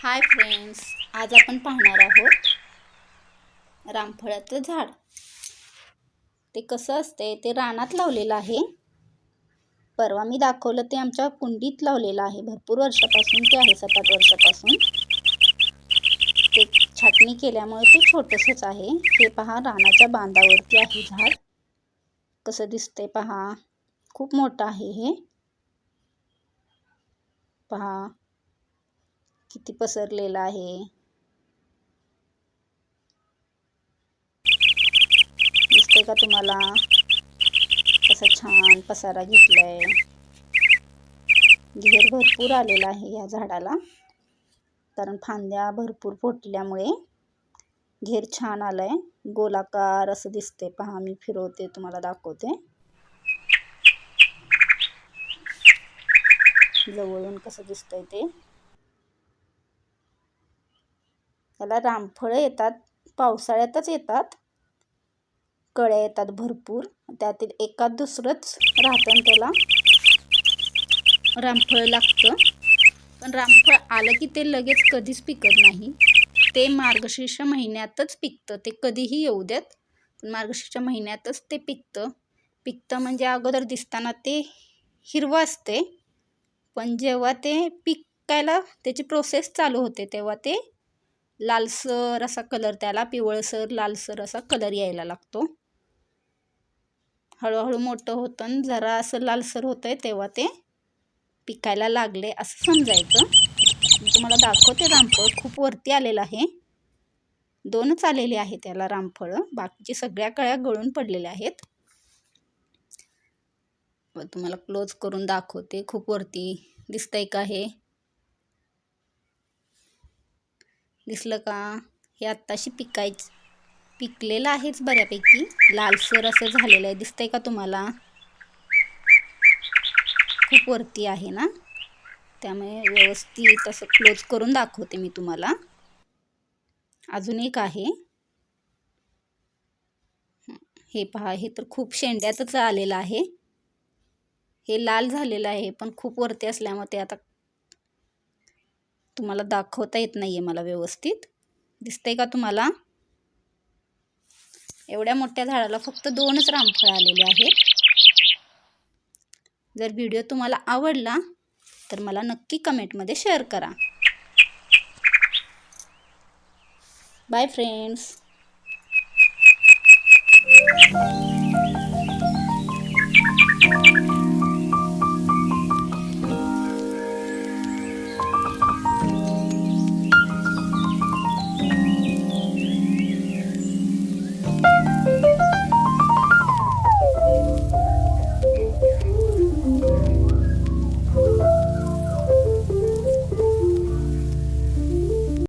Hi friends, आज आपण पाहणार आहोत रामफळाचं झाड. ते कसं असते ते रानात लावलेलं आहे. परवा मी दाखवलं ते आमच्या कुंडीत लावलेलं आहे. भरपूर वर्षापासून ते आहे, 7-8 वर्षापासून. ते छाटणी केल्यामुळे ते छोटंसंच आहे. हे पहा, रानाच्या बांधावरती आहे झाड. कसं दिसतंय पहा, खूप मोठं आहे हे. पहा किती पसरलेलं आहे. दिसतंय का तुम्हाला? कसा छान पसारा घेतलाय. घेर भरपूर आलेला आहे या झाडाला, कारण फांद्या भरपूर फुटल्यामुळे घेर छान आलाय. गोलाकार असं दिसते पहा. मी फिरवते, तुम्हाला दाखवते जवळून कसं दिसतंय ते. त्याला रामफळं येतात, पावसाळ्यातच येतात. कळ्या येतात भरपूर, त्यातील एकाद दुसरंच राहतं त्याला रामफळ लागतं. पण रामफळ आलं की ते लगेच कधीच पिकत नाही. ते मार्गशीर्ष महिन्यातच पिकतं. ते कधीही येऊ देत, पण मार्गशीर्ष महिन्यातच ते पिकतं म्हणजे अगोदर दिसताना ते हिरवं असते, पण जेव्हा ते पिकायला त्याची प्रोसेस चालू होते तेव्हा ते लालसर असा कलर, त्याला पिवळसर लालसर असा कलर यायला लागतो. हळूहळू मोठं होतं आणि जरा असं लालसर होतंय तेव्हा ते पिकायला लागले असं समजायचं. मी तुम्हाला दाखवते. रामफळ खूप वरती आलेलं आहे. 2च आलेले आहे त्याला रामफळ. बाकीची सगळ्या कळ्या गळून पडलेल्या आहेत. तुम्हाला क्लोज करून दाखवते. खूप वरती दिसतंय का? हे दिसलं का? हे आत्ताशी पिकलेलं आहेच बऱ्यापैकी. लालसर असं झालेलं आहे. दिसतंय का तुम्हाला? खूप वरती आहे ना, त्यामुळे व्यवस्थित असं क्लोज करून दाखवते मी तुम्हाला. अजून एक आहे, हे पहा. हे तर खूप शेंड्यातच आलेलं आहे. हे लाल झालेलं आहे, पण खूप वरती असल्यामुळे ते आता तुम्हाला दाखवता येत नाहीये मला व्यवस्थित. दिसतंय का तुम्हाला? एवढ्या मोठ्या झाडाला फक्त 2च रामफळ आलेले आहेत. जर व्हिडिओ तुम्हाला आवडला तर मला नक्की कमेंटमध्ये शेअर करा. Bye friends.